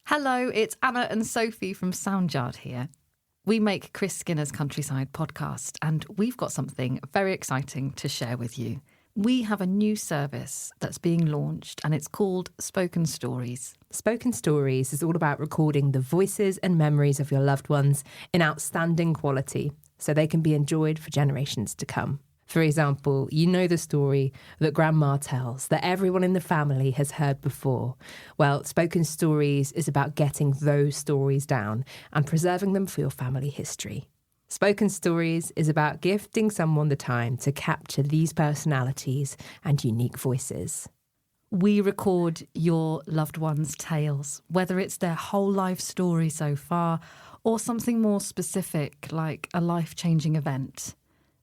Hello, it's Anna and Sophie from Soundyard here. We make Chris Skinner's Countryside podcast, and we've got something very exciting to share with you. We have a new service that's being launched, and it's called Spoken Stories. Spoken Stories is all about recording the voices and memories of your loved ones in outstanding quality, so they can be enjoyed for generations to come. For example, you know the story that Grandma tells that everyone in the family has heard before. Well, Spoken Stories is about getting those stories down and preserving them for your family history. Spoken Stories is about gifting someone the time to capture these personalities and unique voices. We record your loved ones' tales, whether it's their whole life story so far or something more specific like a life-changing event.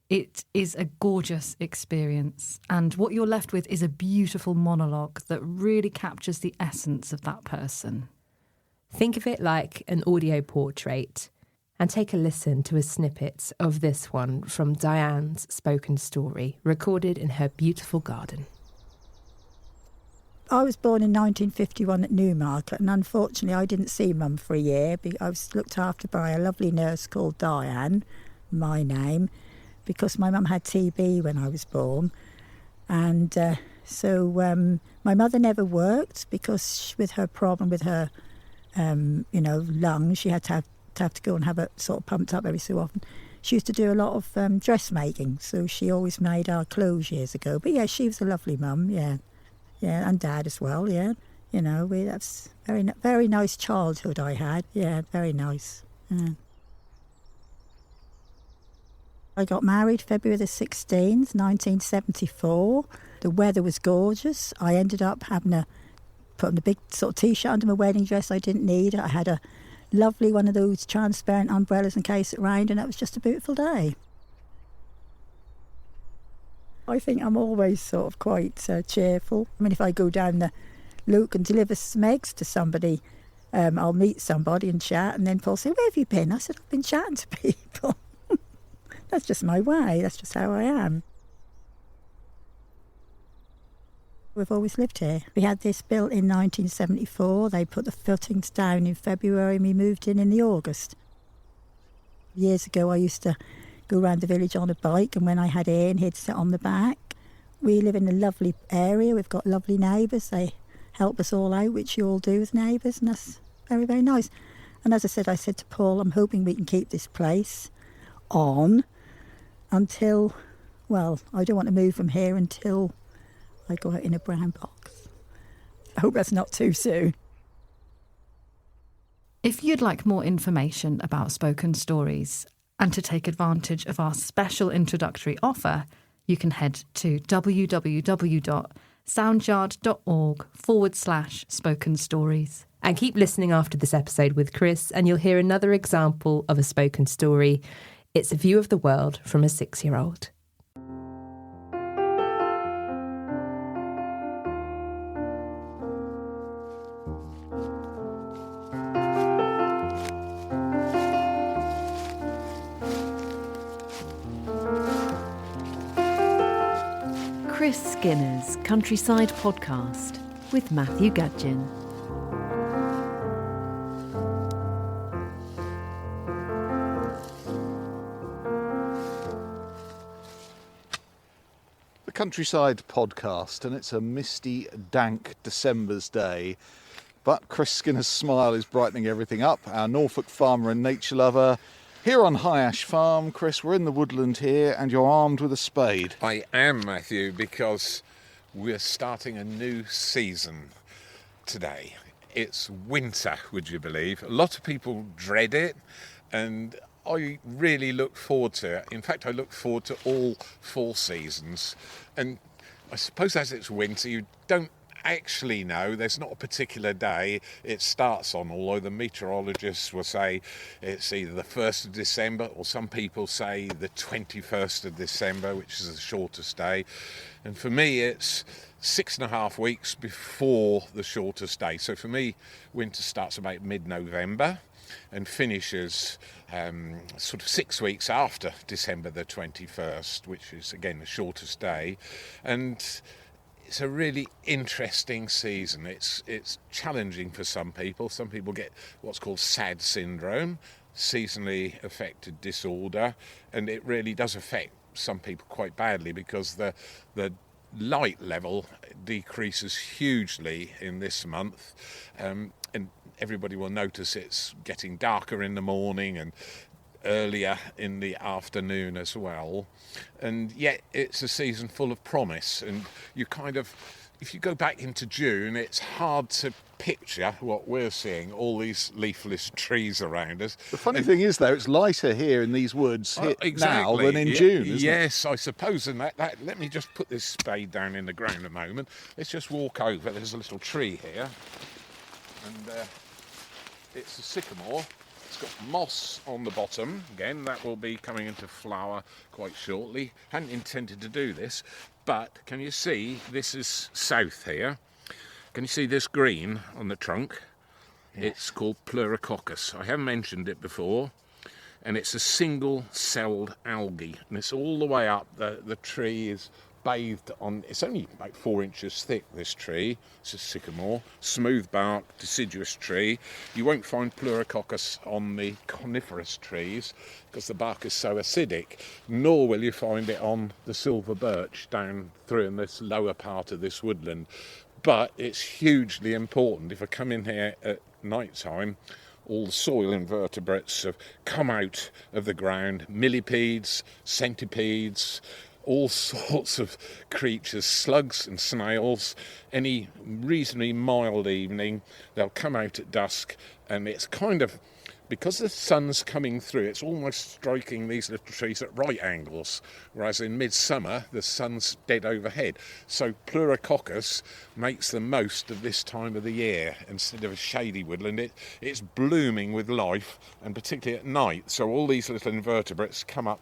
It is a gorgeous experience, and what you're left with is a beautiful monologue that really captures the essence of that person. Think of it like an audio portrait, and take a listen to a snippet of this one from Diane's spoken story, recorded in her beautiful garden. I was born in 1951 at Newmarket, and unfortunately I didn't see Mum for a year. I was looked after by a lovely nurse called Diane, my name, because my mum had TB when I was born. And so my mother never worked because with her problem with her, lungs, she had to go and have it sort of pumped up every so often. She used to do a lot of dressmaking, so she always made our clothes years ago. But yeah, she was a lovely mum, yeah, and Dad as well, yeah. That's very nice childhood I had, yeah, very nice. Yeah. I got married February the 16th, 1974. The weather was gorgeous. I ended up having to put on a big sort of T-shirt under my wedding dress I didn't need. I had a lovely one of those transparent umbrellas in case it rained, and it was just a beautiful day. I think I'm always sort of quite cheerful. I mean, if I go down the Luke and deliver some eggs to somebody, I'll meet somebody and chat, and then Paul say, "Where have you been?" I said, "I've been chatting to people." That's just my way. That's just how I am. We've always lived here. We had this built in 1974. They put the footings down in February and we moved in the August. Years ago, I used to go around the village on a bike, and when I had Ian, he'd sit on the back. We live in a lovely area. We've got lovely neighbours. They help us all out, which you all do with neighbours, and that's very, very nice. And as I said to Paul, I'm hoping we can keep this place on until, well, I don't want to move from here until I go out in a brown box. I hope that's not too soon. If you'd like more information about Spoken Stories and to take advantage of our special introductory offer, you can head to www.soundyard.org/spoken stories. And keep listening after this episode with Chris, and you'll hear another example of a spoken story. It's a view of the world from a 6-year-old. Chris Skinner's Countryside podcast with Matthew Gudgeon. Countryside podcast, and it's a misty, dank December's day, but Chris Skinner's smile is brightening everything up. Our Norfolk farmer and nature lover here on High Ash Farm. Chris, we're in the woodland here, and you're armed with a spade. I am, Matthew, because we're starting a new season today. It's winter, would you believe? A lot of people dread it, and I really look forward to it. In fact, I look forward to all 4 seasons. And I suppose as it's winter, you don't actually know. There's not a particular day it starts on, although the meteorologists will say it's either the 1st of December, or some people say the 21st of December, which is the shortest day. And for me, it's 6.5 weeks before the shortest day. So for me, winter starts about mid-November and finishes sort of 6 weeks after December the 21st, which is again the shortest day. And it's a really interesting season. It's challenging for some people. Some people get what's called SAD syndrome, seasonally affected disorder, and it really does affect some people quite badly because the light level decreases hugely in this month, and everybody will notice it's getting darker in the morning and earlier in the afternoon as well, and yet it's a season full of promise. And you kind of, if you go back into June, it's hard to picture what we're seeing, all these leafless trees around us. The funny thing is, though, it's lighter here in these woods now than in June, isn't it? Yes, I suppose. And that, let me just put this spade down in the ground a moment. Let's just walk over. There's a little tree here, and it's a sycamore. It's got moss on the bottom. Again, that will be coming into flower quite shortly. Hadn't intended to do this, but can you see this is south here? Can you see this green on the trunk? Yes. It's called Pleurococcus. I haven't mentioned it before, and it's a single-celled algae, and it's all the way up. The tree is bathed on, it's only about 4 inches thick, this tree. It's a sycamore, smooth bark, deciduous tree. You won't find Pleurococcus on the coniferous trees because the bark is so acidic, nor will you find it on the silver birch down through in this lower part of this woodland. But it's hugely important. If I come in here at night time, all the soil invertebrates have come out of the ground, millipedes, centipedes, all sorts of creatures, slugs and snails. Any reasonably mild evening, they'll come out at dusk, and it's kind of, because the sun's coming through, it's almost striking these little trees at right angles, whereas in midsummer, the sun's dead overhead. So Pleurococcus makes the most of this time of the year. Instead of a shady woodland, it's blooming with life, and particularly at night. So all these little invertebrates come up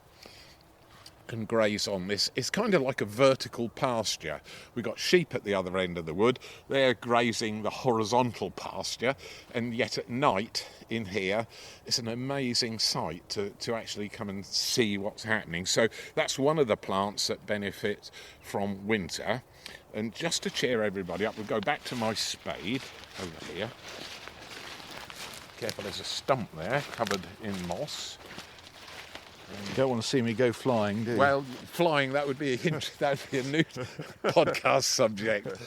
and graze on this. It's kind of like a vertical pasture. We've got sheep at the other end of the wood. They're grazing the horizontal pasture, and yet at night in here it's an amazing sight to actually come and see what's happening. So that's one of the plants that benefit from winter. And just to cheer everybody up, we'll go back to my spade over here. Careful, there's a stump there covered in moss. You don't want to see me go flying, do you? Well, flying, that would be a new podcast subject.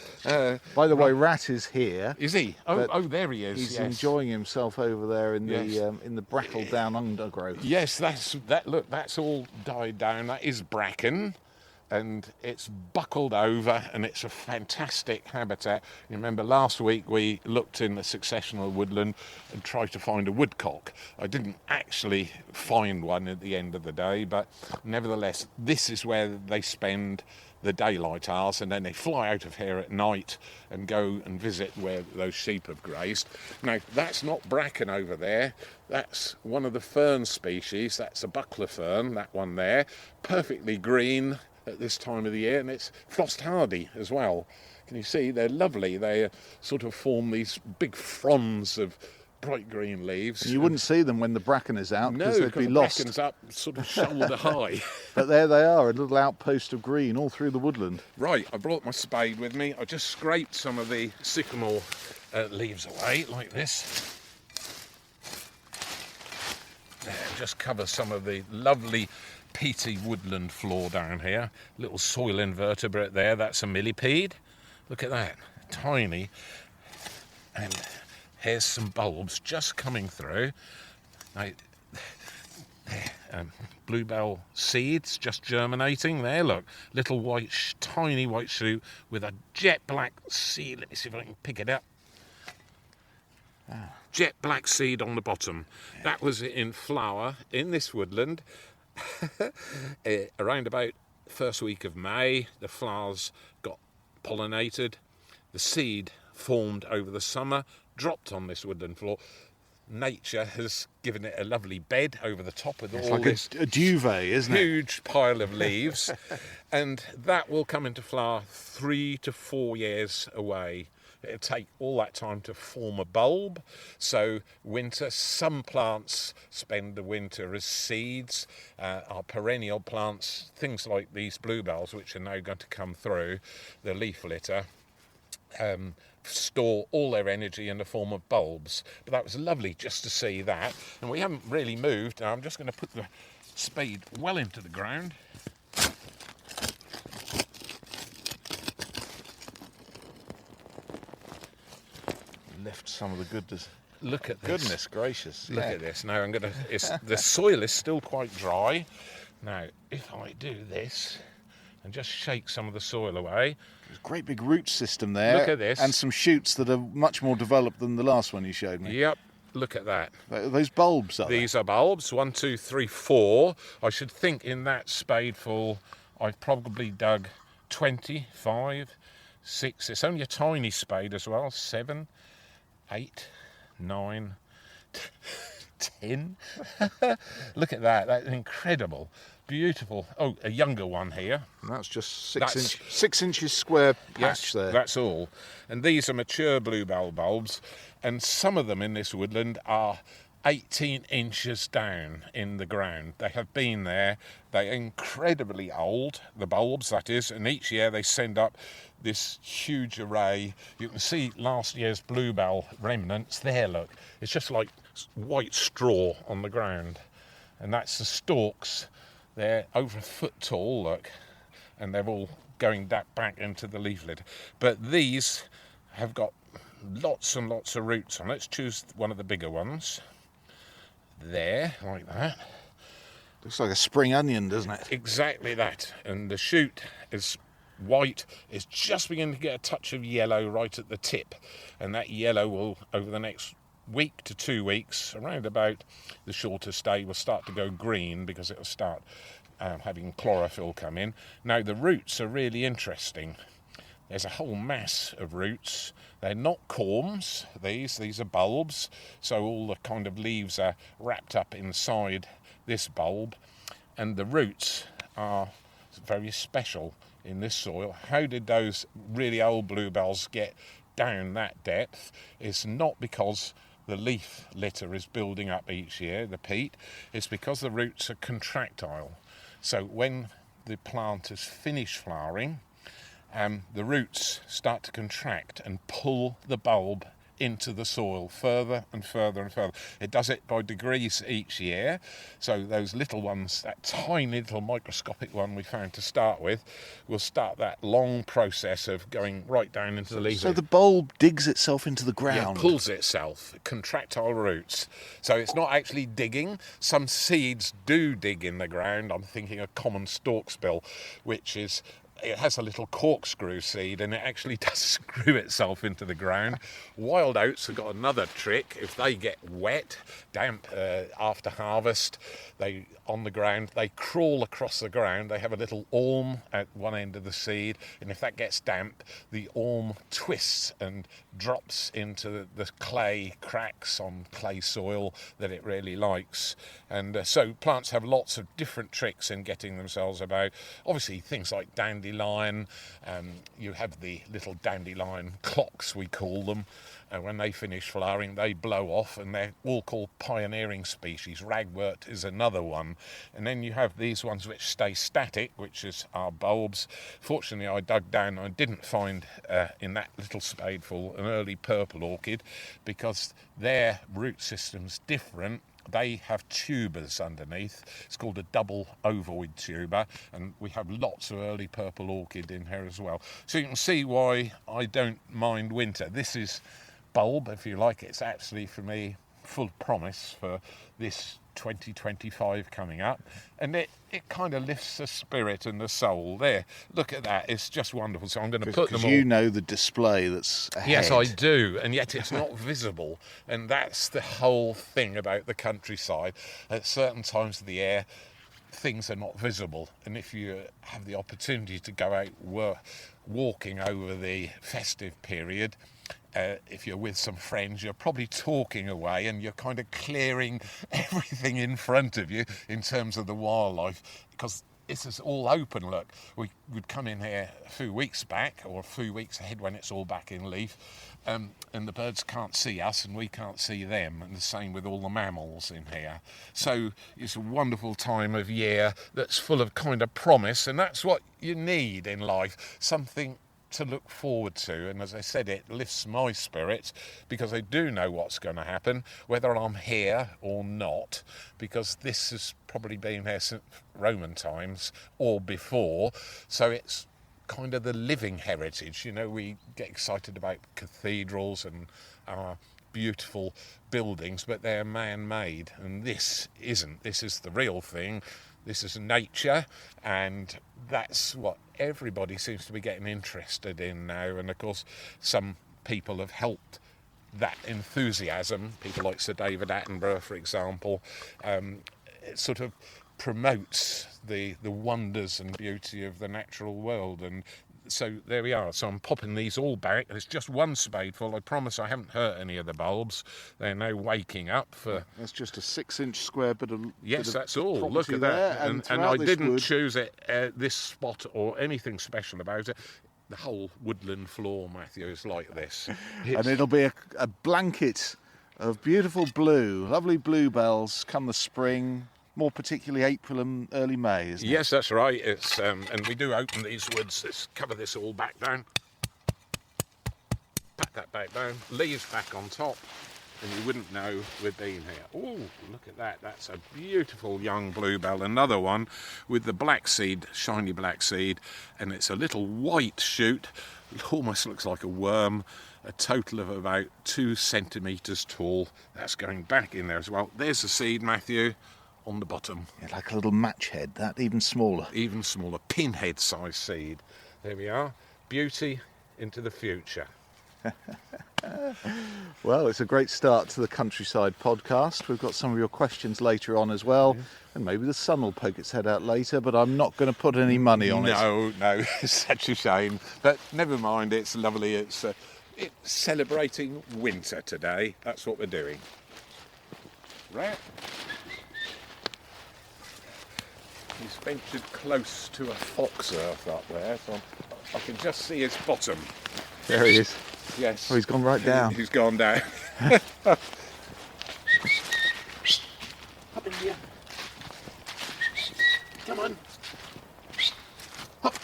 By the way, Rat is here. Is he? Oh, there he is. He's yes. enjoying himself over there in Yes. the brackle down undergrowth. Yes, look, that's all died down. That is bracken, and it's buckled over, and it's a fantastic habitat. You remember last week we looked in the successional woodland and tried to find a woodcock. I didn't actually find one at the end of the day, but nevertheless, this is where they spend the daylight hours, and then they fly out of here at night and go and visit where those sheep have grazed. Now, that's not bracken over there. That's one of the fern species. That's a buckler fern, that one there, perfectly green at this time of the year, and it's frost hardy as well. Can you see? They're lovely. They sort of form these big fronds of bright green leaves. You wouldn't see them when the bracken is out because No, they'd be the lost. bracken's up sort of shoulder high. But there they are, a little outpost of green all through the woodland. Right, I brought my spade with me. I just scraped some of the sycamore leaves away like this. There, just cover some of the lovely peaty woodland floor down here. Little soil invertebrate there, that's a millipede. Look at that, tiny. And here's some bulbs just coming through. Now, bluebell seeds just germinating there, look. Little white, tiny white shoot with a jet black seed. Let me see if I can pick it up. Jet black seed on the bottom. That was in flower in this woodland. Around about first week of May, the flowers got pollinated. The seed formed over the summer, dropped on this woodland floor. Nature has given it a lovely bed over the top with all like this a duvet, isn't it? huge pile of leaves, and that will come into flower 3 to 4 years away It'll take all that time to form a bulb. So winter, some plants spend the winter as seeds. Our perennial plants, things like these bluebells, which are now going to come through, the leaf litter, store all their energy in the form of bulbs. But that was lovely just to see that. And we haven't really moved. Now I'm just going to put the spade well into the ground. Lift some of the goodness. Look at this. Goodness gracious. Look yeah. at this. Now the soil is still quite dry. Now, if I do this and just shake some of the soil away. There's a great big root system there. Look at this. And some shoots that are much more developed than the last one you showed me. Yep, look at that. Those bulbs are These are bulbs, 1, 2, 3, 4. I should think in that spadeful I've probably dug 25, 6. It's only a tiny spade as well. 7, 8, 9, 10. Look at that. That's incredible. Beautiful. Oh, a younger one here. And that's just That's- 6 inches square patch there. That's all. And these are mature bluebell bulbs, and some of them in this woodland are 18 inches down in the ground. They have been there. They're incredibly old, the bulbs, that is, and each year they send up this huge array. You can see last year's bluebell remnants there, look. It's just like white straw on the ground. And that's the stalks. They're over a foot tall, look, and they're all going back into the leaf litter. But these have got lots and lots of roots on. Let's choose one of the bigger ones. There, like that. Looks like a spring onion, doesn't it? Exactly that. And the shoot is white. It's just beginning to get a touch of yellow right at the tip. And that yellow will, over the next week to 2 weeks, around about the shortest day, will start to go green because it'll start having chlorophyll come in. Now the roots are really interesting. There's a whole mass of roots. They're not corms, these are bulbs, so all the kind of leaves are wrapped up inside this bulb, and the roots are very special in this soil. How did those really old bluebells get down that depth? It's not because the leaf litter is building up each year, the peat. It's because the roots are contractile. So when the plant is finished flowering, the roots start to contract and pull the bulb into the soil further and further and further. It does it by degrees each year. So those little ones, that tiny little microscopic one we found to start with, will start that long process of going right down into the leaf. So the bulb digs itself into the Yeah, ground. pulls itself, contractile roots. So it's not actually digging. Some seeds do dig in the ground. I'm thinking of common stalkspill, which is, it has a little corkscrew seed and it actually does screw itself into the ground. Wild oats have got another trick. If they get wet, damp after harvest, they on the ground, they crawl across the ground. They have a little aulm at one end of the seed, and if that gets damp, the aulm twists and drops into the clay cracks on clay soil that it really likes. And so plants have lots of different tricks in getting themselves about. Obviously things like dandelion, you have the little dandelion clocks, we call them. When they finish flowering, they blow off, and they're all called pioneering species. Ragwort is another one. And then you have these ones which stay static, which is our bulbs. Fortunately, I dug down and I didn't find in that little spadeful an early purple orchid, because their root system's different. They have tubers underneath. It's called a double ovoid tuber, and we have lots of early purple orchid in here as well. So you can see why I don't mind winter. This is bulb, if you like. It's actually, for me, full of promise for this 2025 coming up, and it kind of lifts the spirit and the soul. There, look at that. It's just wonderful. So I'm going to put them all. You know the display that's ahead. Yes, I do, and yet it's not visible. And that's the whole thing about the countryside. At certain times of the year, things are not visible. And if you have the opportunity to go out walking over the festive period, if you're with some friends, you're probably talking away and you're kind of clearing everything in front of you in terms of the wildlife, because this is all open. Look, we would come in here a few weeks back or a few weeks ahead when it's all back in leaf, and the birds can't see us and we can't see them, and the same with all the mammals in here. So it's a wonderful time of year that's full of kind of promise, and that's what you need in life, something to look forward to. And as I said, it lifts my spirits because I do know what's going to happen, whether I'm here or not, because this has probably been here since Roman times or before. So it's kind of the living heritage. You know, we get excited about cathedrals and our beautiful buildings, but they're man-made, and this isn't. This is the real thing. This is nature, and that's what everybody seems to be getting interested in now. And of course, some people have helped that enthusiasm. People like Sir David Attenborough, for example. It sort of promotes the wonders and beauty of the natural world. And so there we are. So I'm popping these all back. There's just one spadeful. I promise I haven't hurt any of the bulbs. They're now waking up for... It's just a 6-inch square bit of... Yes, bit of that's all. Look at there, that. And I didn't choose it, this spot or anything special about it. The whole woodland floor, Matthew, is like this. And it'll be a blanket of beautiful blue, lovely bluebells come the spring, more particularly April and early May, isn't it? Yes, that's right. It's and we do open these woods. Let's cover this all back down. Pat that back down. Leaves back on top, and you wouldn't know we'd been here. Oh, look at that. That's a beautiful young bluebell. Another one with the black seed, shiny black seed, and it's a little white shoot. It almost looks like a worm. A total of about 2 centimetres tall. That's going back in there as well. There's the seed, Matthew, on the bottom. Yeah, like a little match head, that even smaller. Even smaller, pinhead size seed. There we are. Beauty into the future. Well, it's a great start to the Countryside podcast. We've got some of your questions later on as well, and maybe the sun will poke its head out later, but I'm not going to put any money on it. No, it's such a shame. But never mind, it's lovely. It's celebrating winter today. That's what we're doing. Right. He's ventured close to a fox earth up there, so I can just see his bottom. There he is. Yes. Oh, he's gone right down. He's gone down. Up in here. Come on. Up.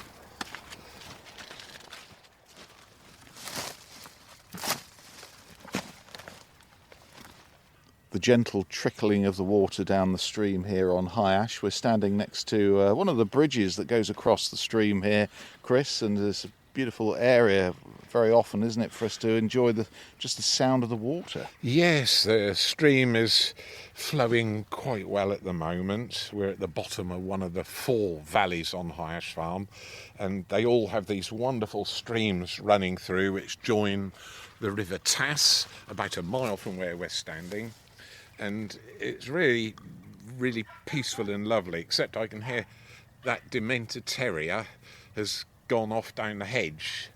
The gentle trickling of the water down the stream here on High Ash. We're standing next to one of the bridges that goes across the stream here, Chris, and there's a beautiful area very often, isn't it, for us to enjoy just the sound of the water. Yes, the stream is flowing quite well at the moment. We're at the bottom of one of the 4 valleys on High Ash Farm, and they all have these wonderful streams running through which join the River Tass about a mile from where we're standing. And it's really, really peaceful and lovely, except I can hear that demented terrier has gone off down the hedge,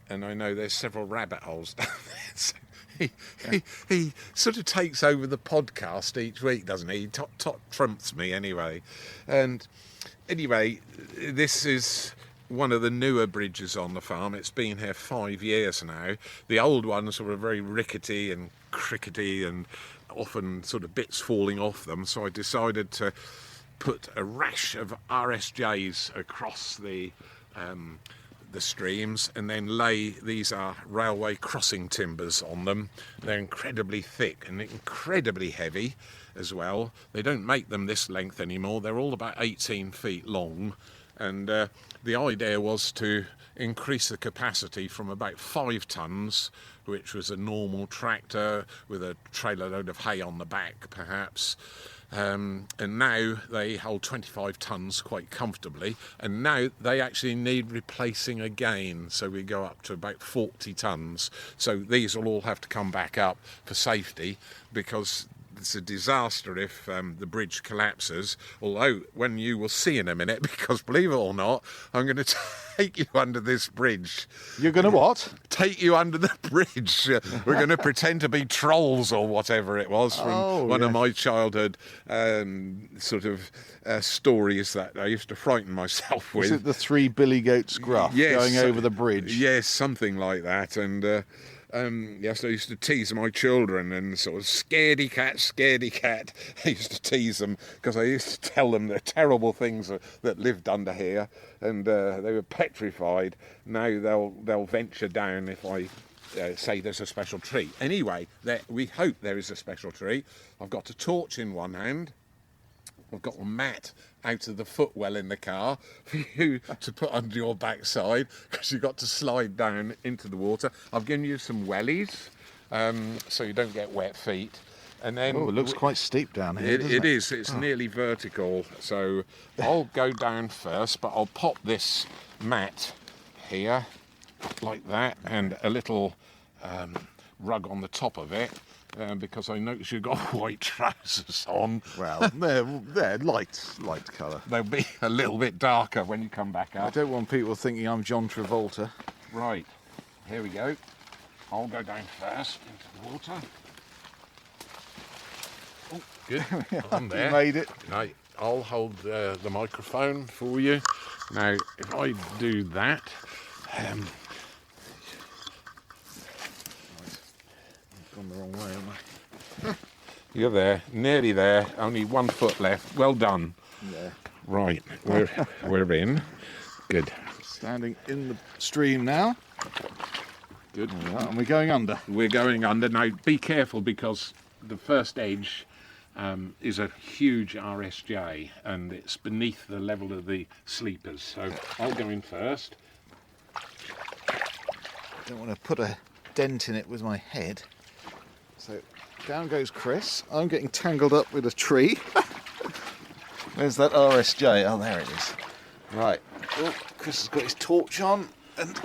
and I know there's several rabbit holes down there. So he sort of takes over the podcast each week, doesn't he? He top trumps me anyway. And anyway, this is one of the newer bridges on the farm. It's been here 5 years now. The old ones were very rickety and crickety and often sort of bits falling off them, so I decided to put a rash of RSJs across the streams, and then lay, these are railway crossing timbers on them. They're incredibly thick and incredibly heavy as well. They don't make them this length anymore. They're all about 18 feet long, and the idea was to increase the capacity from about 5 tonnes, which was a normal tractor with a trailer load of hay on the back perhaps, and now they hold 25 tonnes quite comfortably, and now they actually need replacing again, so we go up to about 40 tonnes. So these will all have to come back up for safety, because it's a disaster if the bridge collapses, although when you will see in a minute, because believe it or not, I'm going to take you under this bridge. You're going to what? Take you under the bridge. We're going to pretend to be trolls or whatever it was from one of my childhood stories that I used to frighten myself with. Is it the 3 billy goats gruff going over the bridge? Yes, something like that. And yes, I used to tease my children and sort of scaredy cat. I used to tease them because I used to tell them the terrible things that lived under here, and they were petrified. Now they'll venture down if I say there's a special treat. Anyway, we hope there is a special treat. I've got a torch in one hand. I've got a mat out of the footwell in the car for you to put under your backside because you've got to slide down into the water. I've given you some wellies so you don't get wet feet. And then it looks quite steep down here, doesn't it? It is. It's nearly vertical. So I'll go down first, but I'll pop this mat here like that and a little rug on the top of it. Because I notice you've got white trousers on. Well, they're light colour. They'll be a little bit darker when you come back I up. don't want people thinking I'm John Travolta. Right, here we go. I'll go down first into the water. Oh, good. I'm there. You made it. No, I'll hold the microphone for you. Now, if I do that, Gone the wrong way, haven't I? you're there, nearly there. Only 1 foot left. Well done. Yeah. Right, we're in. Good. Standing in the stream now. Good. And we're going under. We're going under. Now, be careful because the first edge is a huge RSJ and it's beneath the level of the sleepers. So I'll go in first. Don't want to put a dent in it with my head. So down goes Chris. I'm getting tangled up with a tree. Where's that RSJ? Oh, there it is. Right. Oh, Chris has got his torch on and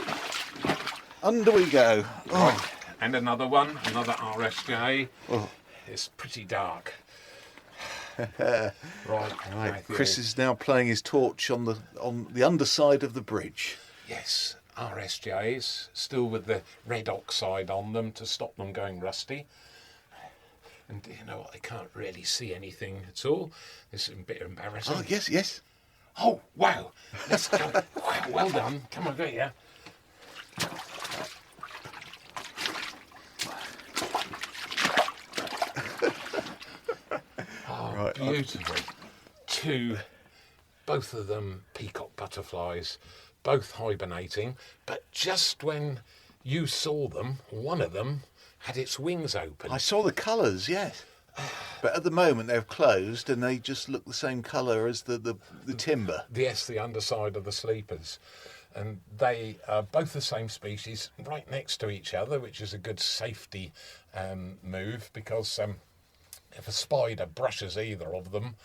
under we go. Oh. Right. And another one, another RSJ. Oh. It's pretty dark. Right. Matthew. Chris is now playing his torch on the underside of the bridge. Yes, RSJs, still with the red oxide on them to stop them going rusty. And you know what, I can't really see anything at all. It's a bit embarrassing. Oh, yes. Oh, wow. Let's go. Wow, well done. Come on, go here. Oh, Right. beautiful. Both of them peacock butterflies, both hibernating, but just when you saw them, one of them had its wings open. I saw the colours, yes. But at the moment they've closed and they just look the same colour as the timber. Yes, the underside of the sleepers. And they are both the same species, right next to each other, which is a good safety move because if a spider brushes either of them,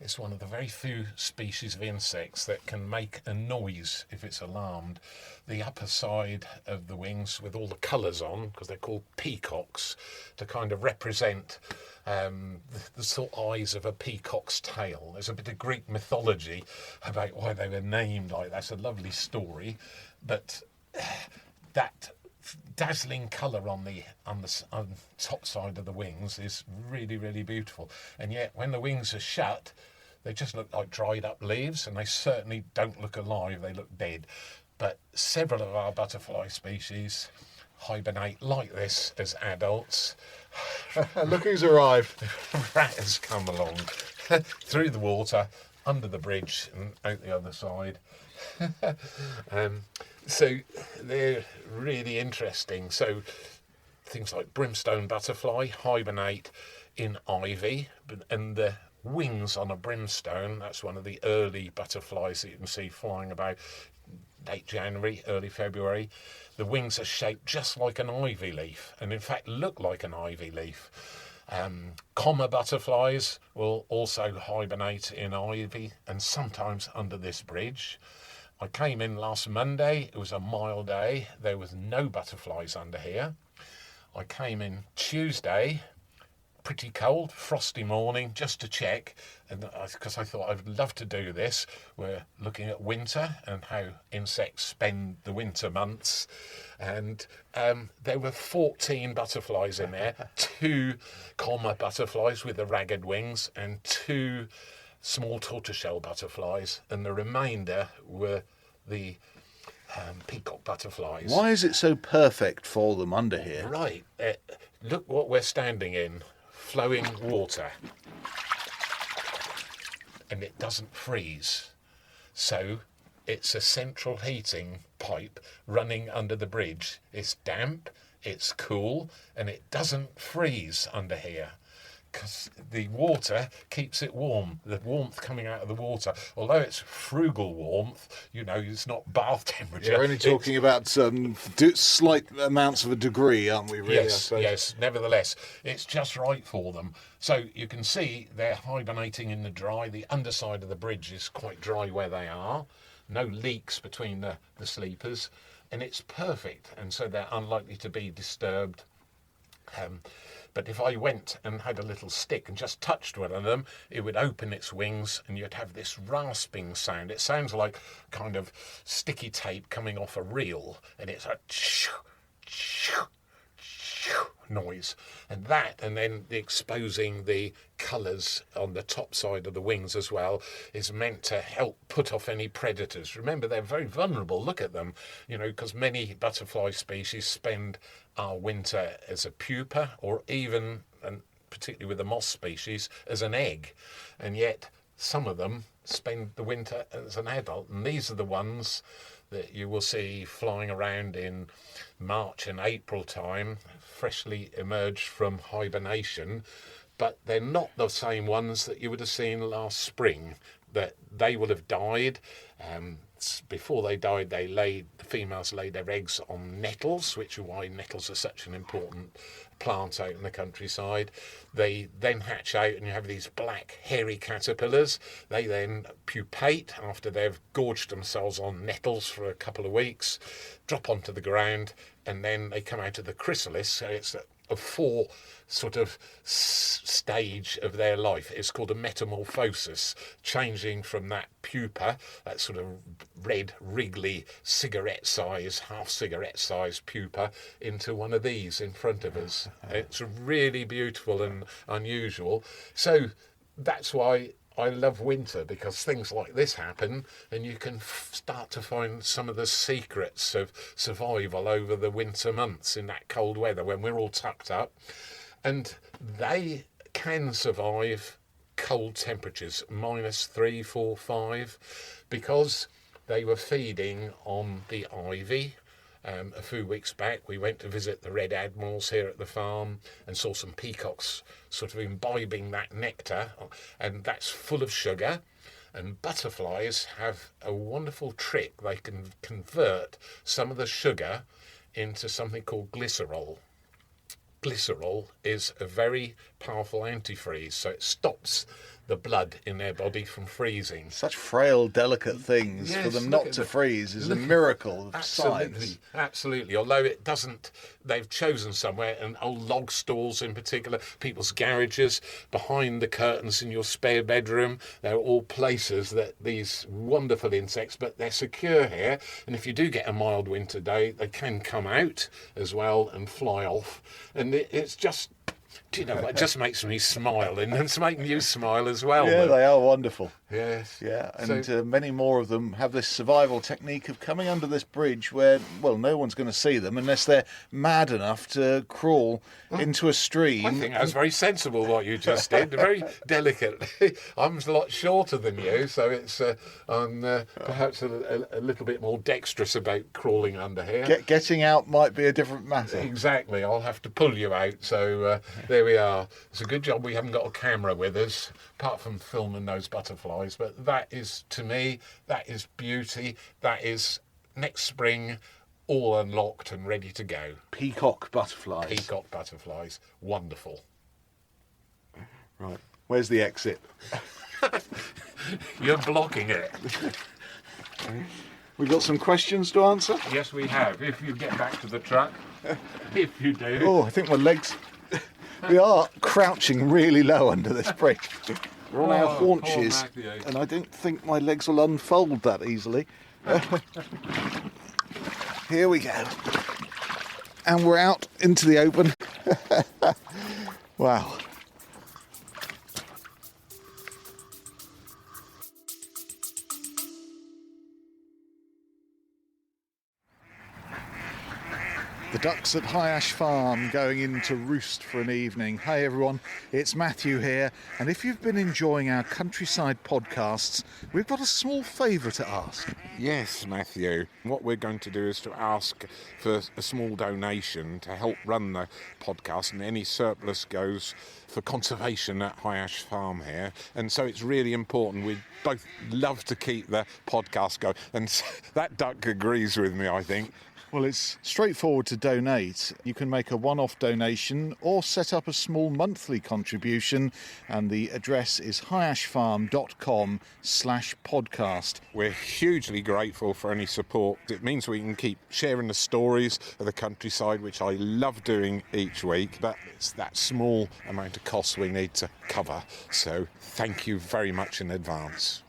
it's one of the very few species of insects that can make a noise if it's alarmed. The upper side of the wings with all the colours on, because they're called peacocks, to kind of represent the sort of eyes of a peacock's tail. There's a bit of Greek mythology about why they were named like that. It's a lovely story, but that dazzling colour on the top side of the wings is really, really beautiful. And yet when the wings are shut, they just look like dried up leaves, and they certainly don't look alive, they look dead. But several of our butterfly species hibernate like this as adults. Look who's arrived. Rat has come along through the water, under the bridge and out the other side. So they're really interesting. So things like brimstone butterfly hibernate in ivy, and the wings on a brimstone, that's one of the early butterflies that you can see flying about late January, early February. The wings are shaped just like an ivy leaf, and in fact look like an ivy leaf. Comma butterflies will also hibernate in ivy and sometimes under this bridge. I came in last Monday, it was a mild day, there was no butterflies under here. I came in Tuesday, pretty cold, frosty morning, just to check, and because I thought I'd love to do this. We're looking at winter and how insects spend the winter months, and there were 14 butterflies in there, 2 comma butterflies with the ragged wings and 2 small tortoiseshell butterflies, and the remainder were the peacock butterflies. Why is it so perfect for them under here? Right, look what we're standing in. Flowing water, and it doesn't freeze, so it's a central heating pipe running under the bridge. It's damp, it's cool, and it doesn't freeze under here because the water keeps it warm. The warmth coming out of the water, although it's frugal warmth, it's not bath temperature. We're only talking about slight amounts of a degree, aren't we, really? Yes, nevertheless, it's just right for them. So you can see they're hibernating in the dry. The underside of the bridge is quite dry where they are. No leaks between the sleepers, and it's perfect, and so they're unlikely to be disturbed. But if I went and had a little stick and just touched one of them, it would open its wings and you'd have this rasping sound. It sounds like kind of sticky tape coming off a reel, and it's a noise. And then exposing the colours on the top side of the wings as well is meant to help put off any predators. Remember, they're very vulnerable. Look at them, because many butterfly species spend our winter as a pupa, or even, and particularly with the moss species, as an egg. And yet some of them spend the winter as an adult. And these are the ones that you will see flying around in March and April time, freshly emerged from hibernation. But they're not the same ones that you would have seen last spring. That they will have died. Before they died, the females laid their eggs on nettles, which are why nettles are such an important plant out in the countryside. They then hatch out and you have these black hairy caterpillars. They then pupate after they've gorged themselves on nettles for a couple of weeks, drop onto the ground, and then they come out of the chrysalis. So it's a 4 sort of stage of their life. It's called a metamorphosis, changing from that pupa, that sort of red, wriggly, half cigarette size pupa, into one of these in front of us. It's really beautiful and unusual. So that's why I love winter, because things like this happen and you can start to find some of the secrets of survival over the winter months in that cold weather when we're all tucked up. And they can survive cold temperatures, -3, 4, 5, because they were feeding on the ivy. A few weeks back, we went to visit the red admirals here at the farm and saw some peacocks sort of imbibing that nectar, and that's full of sugar. And butterflies have a wonderful trick. They can convert some of the sugar into something called glycerol. Glycerol is a very powerful antifreeze, so it stops the blood in their body from freezing. Such frail, delicate things. Yes, for them not to freeze is a miracle of science. Absolutely. Although it doesn't, they've chosen somewhere, and old log stalls in particular, people's garages, behind the curtains in your spare bedroom, they're all places that these wonderful insects, but they're secure here. And if you do get a mild winter day, they can come out as well and fly off. And it's just, it just makes me smile, and it's making you smile as well. Yeah, they are wonderful. Yes. Yeah, and many more of them have this survival technique of coming under this bridge where, well, no one's going to see them unless they're mad enough to crawl into a stream. I think that's very sensible what you just did, very delicate. I'm a lot shorter than you, so it's I'm perhaps a little bit more dexterous about crawling under here. Getting out might be a different matter. Exactly, I'll have to pull you out, so there we are. It's a good job we haven't got a camera with us, apart from filming those butterflies. But that is, to me, that is beauty. That is next spring, all unlocked and ready to go. Peacock butterflies. Peacock butterflies. Wonderful. Right. Where's the exit? You're blocking it. We've got some questions to answer. Yes, we have. If you get back to the truck. If you do. Oh, I think my legs We are crouching really low under this bridge. We're on our haunches, poor Matthew. and I don't think my legs will unfold that easily. Here we go. And we're out into the open. Wow. The ducks at High Ash Farm going in to roost for an evening. Hey everyone, it's Matthew here, and if you've been enjoying our countryside podcasts, we've got a small favour to ask. Yes, Matthew. What we're going to do is to ask for a small donation to help run the podcast, and any surplus goes for conservation at High Ash Farm here. And so it's really important. We'd both love to keep the podcast going, and that duck agrees with me, I think. Well, it's straightforward to donate. You can make a one-off donation or set up a small monthly contribution, and the address is highashfarm.com/podcast. We're hugely grateful for any support. It means we can keep sharing the stories of the countryside, which I love doing each week, but it's that small amount of cost we need to cover. So thank you very much in advance.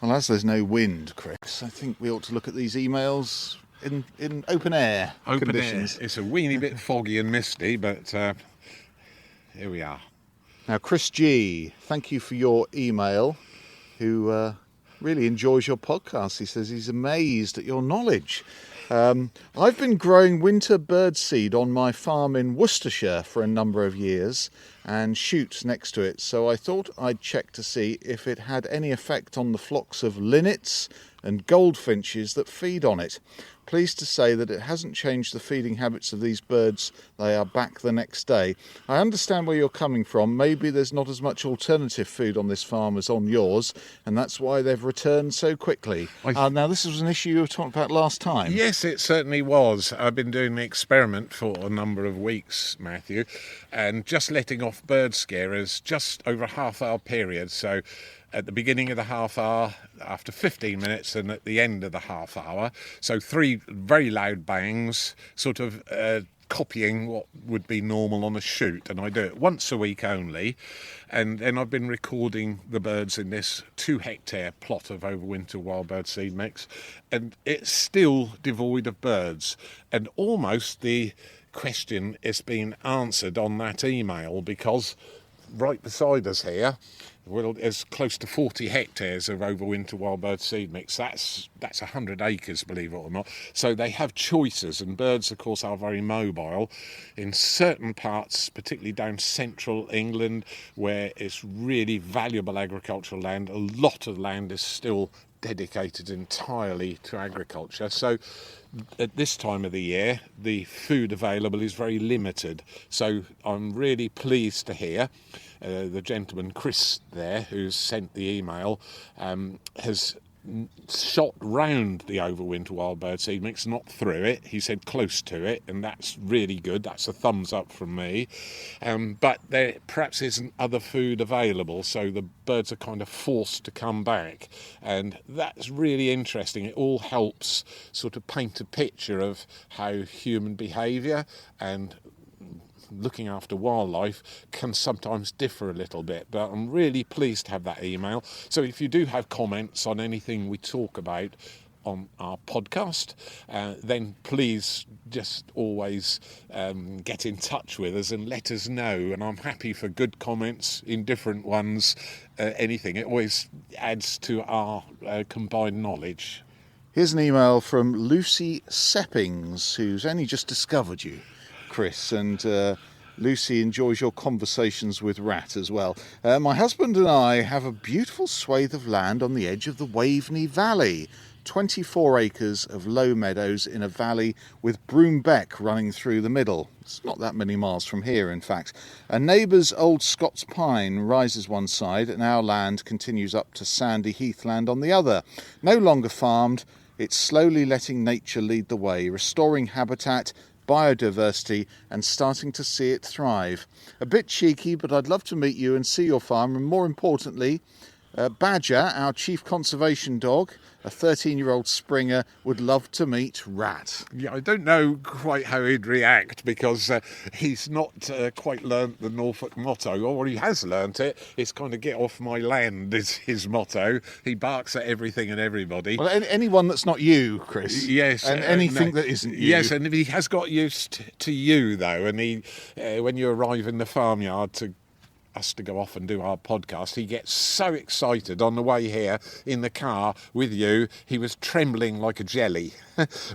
Well, as there's no wind, Chris, I think we ought to look at these emails in open air conditions. It's a weeny bit foggy and misty, but here we are. Now, Chris G, thank you for your email, who really enjoys your podcast. He says he's amazed at your knowledge. I've been growing winter birdseed on my farm in Worcestershire for a number of years and shoots next to it, so I thought I'd check to see if it had any effect on the flocks of linnets and goldfinches that feed on it. Pleased to say that it hasn't changed the feeding habits of these birds. They are back the next day. I understand where you're coming from. Maybe there's not as much alternative food on this farm as on yours, and that's why they've returned so quickly. Now, this was an issue you were talking about last time. Yes, it certainly was. I've been doing the experiment for a number of weeks, Matthew, and just letting off bird scarers just over a half-hour period. So at the beginning of the half hour, after 15 minutes, and at the end of the half hour. So 3 very loud bangs, sort of copying what would be normal on a shoot. And I do it once a week only. And then I've been recording the birds in this 2-hectare plot of overwinter wild bird seed mix. And it's still devoid of birds. And almost the question is being answered on that email, because right beside us here, well, there's close to 40 hectares of overwinter wild bird seed mix. That's 100 acres, believe it or not. So they have choices, and birds, of course, are very mobile. In certain parts, particularly down central England, where it's really valuable agricultural land, a lot of land is still dedicated entirely to agriculture. So at this time of the year, the food available is very limited. So I'm really pleased to hear the gentleman, Chris, there, who's sent the email, has shot round the overwinter wild bird seed mix, not through it. He said close to it, and that's really good. That's a thumbs up from me. But there perhaps isn't other food available, so the birds are kind of forced to come back, and that's really interesting. It all helps sort of paint a picture of how human behaviour and looking after wildlife can sometimes differ a little bit, but I'm really pleased to have that email. So if you do have comments on anything we talk about on our podcast, then please just always get in touch with us and let us know. And I'm happy for good comments, indifferent ones, anything. It always adds to our combined knowledge. Here's an email from Lucy Seppings, who's only just discovered you, Chris, and Lucy enjoys your conversations with Rat as well. My husband and I have a beautiful swathe of land on the edge of the Waveney Valley. 24 acres of low meadows in a valley with Broombeck running through the middle. It's not that many miles from here, in fact. A neighbour's old Scots pine rises one side, and our land continues up to sandy heathland on the other. No longer farmed, it's slowly letting nature lead the way, restoring habitat, biodiversity, and starting to see it thrive. A bit cheeky, but I'd love to meet you and see your farm, and more importantly, Badger, our chief conservation dog, a 13-year-old Springer, would love to meet Rat. Yeah, I don't know quite how he'd react because he's not quite learnt the Norfolk motto, or he has learnt it. It's kind of get off my land is his motto. He barks at everything and everybody. Well, anyone that's not you, Chris. Yes. And anything that isn't you. Yes, and he has got used to you, though. And he, when you arrive in the farmyard to us to go off and do our podcast, he gets so excited on the way here in the car with you. He was trembling like a jelly.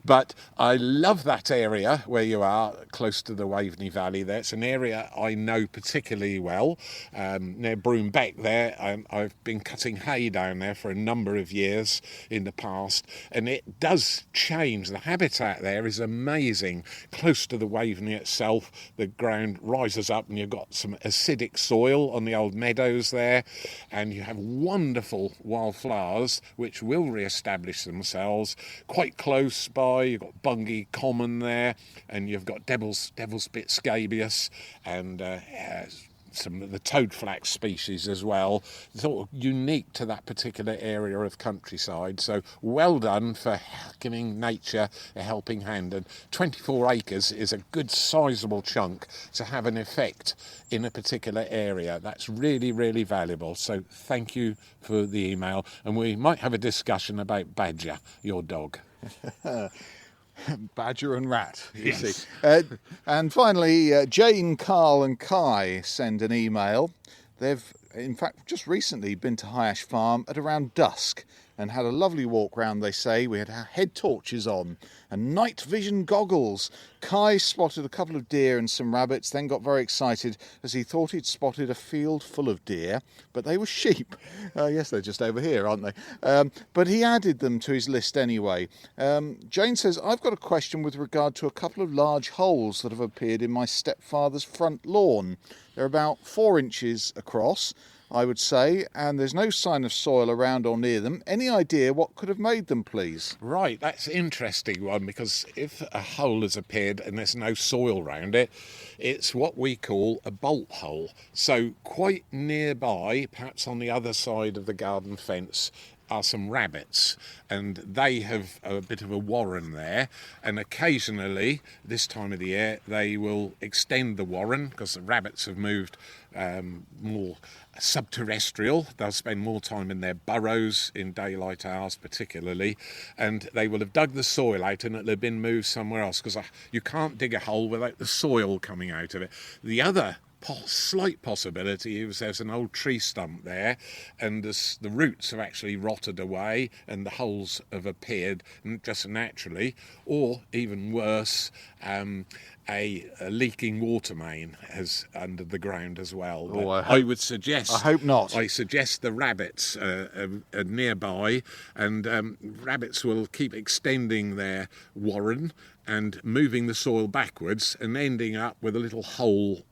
But I love that area where you are, close to the Waveney Valley there. It's an area I know particularly well. Near Broombeck there, I've been cutting hay down there for a number of years in the past, and it does change. The habitat there is amazing. Close to the Waveney itself, the ground rises up and you've got some acidic soil on the old meadows there, and you have wonderful wildflowers which will re-establish themselves quite close by. You've got Bungay Common there, and you've got Devil's Bit scabious, and some of the toadflax species as well, sort of unique to that particular area of countryside. So well done for giving nature a helping hand. And 24 acres is a good sizable chunk to have an effect in a particular area. That's really, really valuable. So thank you for the email, and we might have a discussion about Badger, your dog. Badger and Rat, you Yes. see. And finally, Jane, Carl and Kai send an email. They've, in fact, just recently been to High Ash Farm at around dusk and had a lovely walk round, they say. We had our head torches on and night vision goggles. Kai spotted a couple of deer and some rabbits, then got very excited as he thought he'd spotted a field full of deer, but they were sheep. Yes, they're just over here, aren't they? But he added them to his list anyway. Jane says, I've got a question with regard to a couple of large holes that have appeared in my stepfather's front lawn. They're about 4 inches across, I would say, and there's no sign of soil around or near them. Any idea what could have made them, please? Right, that's an interesting one, because if a hole has appeared and there's no soil around it, it's what we call a bolt hole. So quite nearby, perhaps on the other side of the garden fence, are some rabbits, and they have a bit of a warren there, and occasionally this time of the year they will extend the warren because the rabbits have moved more subterrestrial. They'll spend more time in their burrows in daylight hours particularly, and they will have dug the soil out and it'll have been moved somewhere else, because you can't dig a hole without the soil coming out of it. The other slight possibility is there's an old tree stump there, and the roots have actually rotted away and the holes have appeared just naturally, or even worse, a leaking water main has under the ground as well. Oh, I would suggest, I hope not. I suggest the rabbits are nearby, and rabbits will keep extending their warren and moving the soil backwards and ending up with a little hole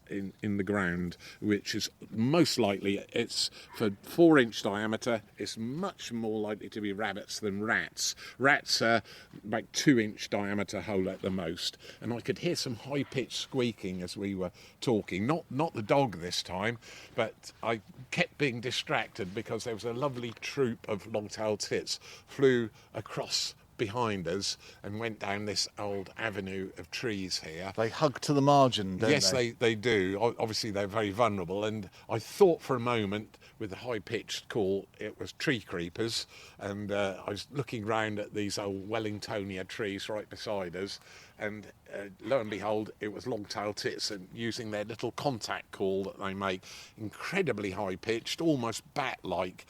in the ground, which is most likely, it's for 4-inch diameter, it's much more likely to be rabbits than rats. Rats are about 2-inch diameter hole at the most, and I could hear some high-pitched squeaking as we were talking, not the dog this time, but I kept being distracted because there was a lovely troop of long-tailed tits flew across behind us and went down this old avenue of trees here. They hug to the margin, don't Yes, they? they do. Obviously, they're very vulnerable, and I thought for a moment, with the high-pitched call, it was tree creepers, and I was looking round at these old Wellingtonia trees right beside us, and lo and behold, it was long-tailed tits, and using their little contact call that they make, incredibly high-pitched, almost bat-like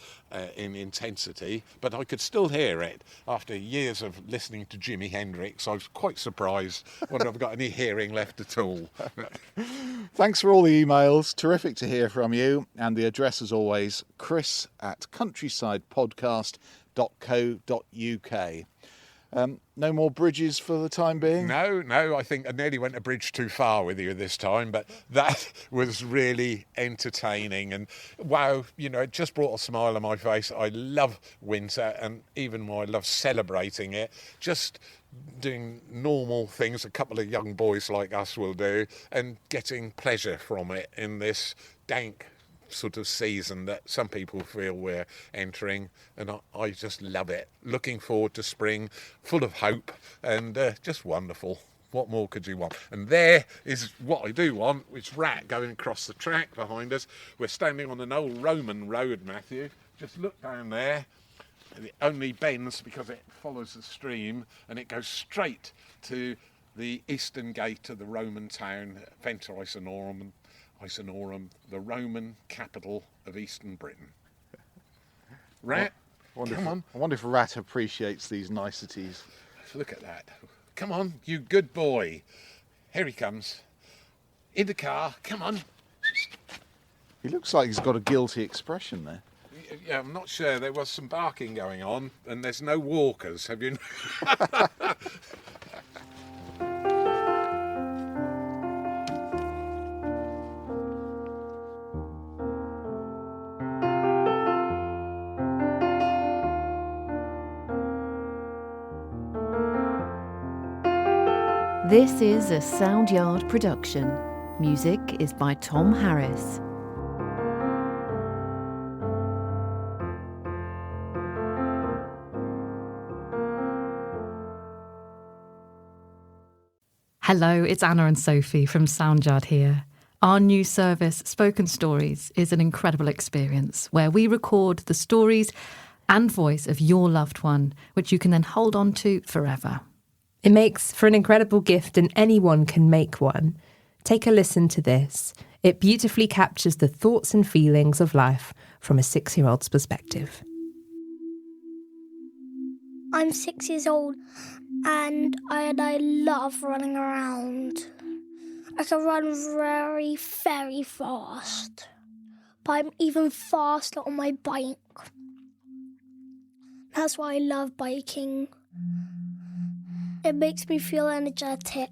in intensity, but I could still hear it. After years of listening to Jimi Hendrix, I was quite surprised. I wonder if I've got any hearing left at all. Thanks for all the emails. Terrific to hear from you. And the address, as always, chris@countrysidepodcast.co.uk. No more bridges for the time being? No, I think I nearly went a bridge too far with you this time, but that was really entertaining. And wow, it just brought a smile on my face. I love winter, and even more, I love celebrating it. Just doing normal things a couple of young boys like us will do, and getting pleasure from it in this dank, sort of season that some people feel we're entering, and I just love it. Looking forward to spring, full of hope, and just wonderful. What more could you want? And there is what I do want, which Rat going across the track behind us. We're standing on an old Roman road, Matthew. Just look down there. It only bends because it follows the stream, and it goes straight to the eastern gate of the Roman town, Venta Icenorum, the Roman capital of eastern Britain. Rat, come on. I wonder if Rat appreciates these niceties. Look at that. Come on, you good boy. Here he comes. In the car, come on. He looks like he's got a guilty expression there. Yeah, I'm not sure. There was some barking going on, and there's no walkers, have you? This is a Soundyard production. Music is by Tom Harris. Hello, it's Anna and Sophie from Soundyard here. Our new service, Spoken Stories, is an incredible experience where we record the stories and voice of your loved one, which you can then hold on to forever. It makes for an incredible gift, and anyone can make one. Take a listen to this. It beautifully captures the thoughts and feelings of life from a 6-year-old's perspective. I'm 6 years old and I love running around. I can run very, very fast, but I'm even faster on my bike. That's why I love biking. It makes me feel energetic.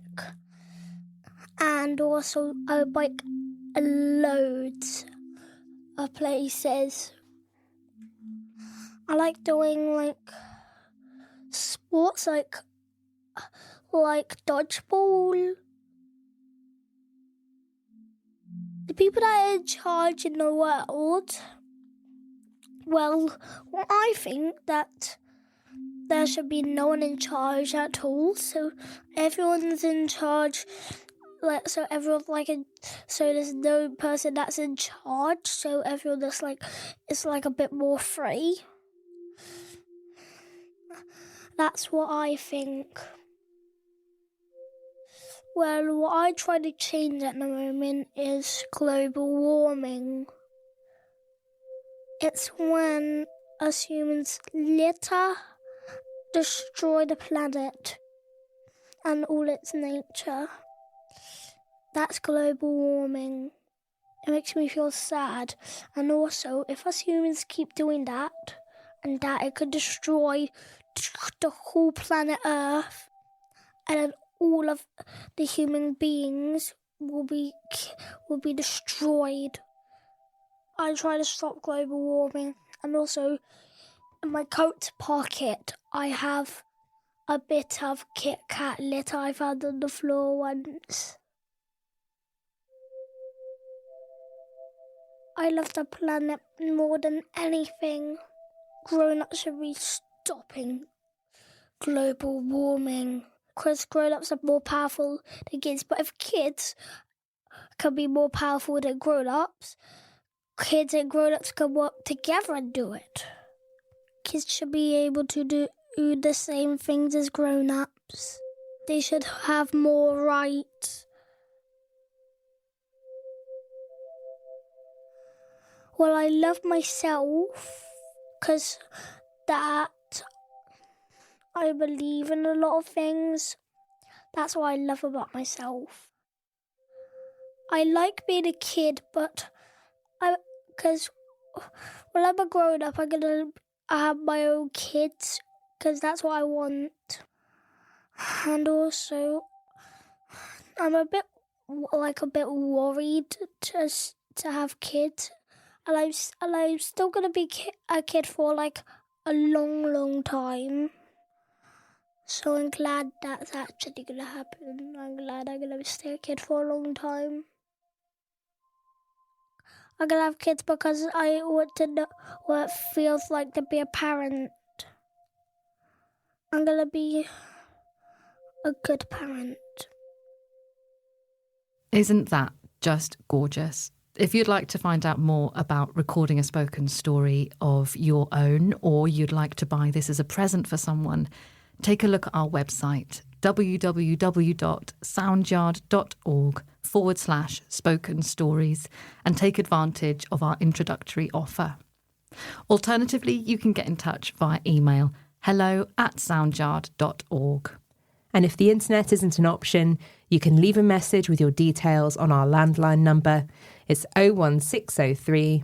And also I bike loads of places. I like doing sports like dodgeball. The people that are in charge in the world, well, I think that there should be no one in charge at all. So everyone's in charge. So there's no person that's in charge. So everyone is a bit more free. That's what I think. Well, what I try to change at the moment is global warming. It's when us humans litter, destroy the planet and all its nature. That's global warming. It makes me feel sad. And also, if us humans keep doing that, and that it could destroy the whole planet Earth, and then all of the human beings will be destroyed. I try to stop global warming. And also, in my coat pocket, I have a bit of Kit Kat litter I found on the floor once. I love the planet more than anything. Grown-ups should be stopping global warming, because grown-ups are more powerful than kids. But if kids can be more powerful than grown-ups, kids and grown-ups can work together and do it. Kids should be able to do the same things as grown-ups. They should have more rights. Well, I love myself because that I believe in a lot of things. That's what I love about myself. I like being a kid, but because when I'm a grown up, I'm gonna have my own kids because that's what I want. And also, I'm a bit worried to have kids. And I'm still going to be a kid for a long, long time. So I'm glad that's actually going to happen. I'm glad I'm going to stay a kid for a long time. I'm going to have kids because I want to know what it feels like to be a parent. I'm going to be a good parent. Isn't that just gorgeous? If you'd like to find out more about recording a spoken story of your own, or you'd like to buy this as a present for someone, take a look at our website, www.soundyard.org/spoken stories, and take advantage of our introductory offer. Alternatively, you can get in touch via email hello@soundyard.org. And if the internet isn't an option, you can leave a message with your details on our landline number. It's 01603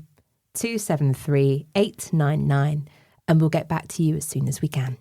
273 899, and we'll get back to you as soon as we can.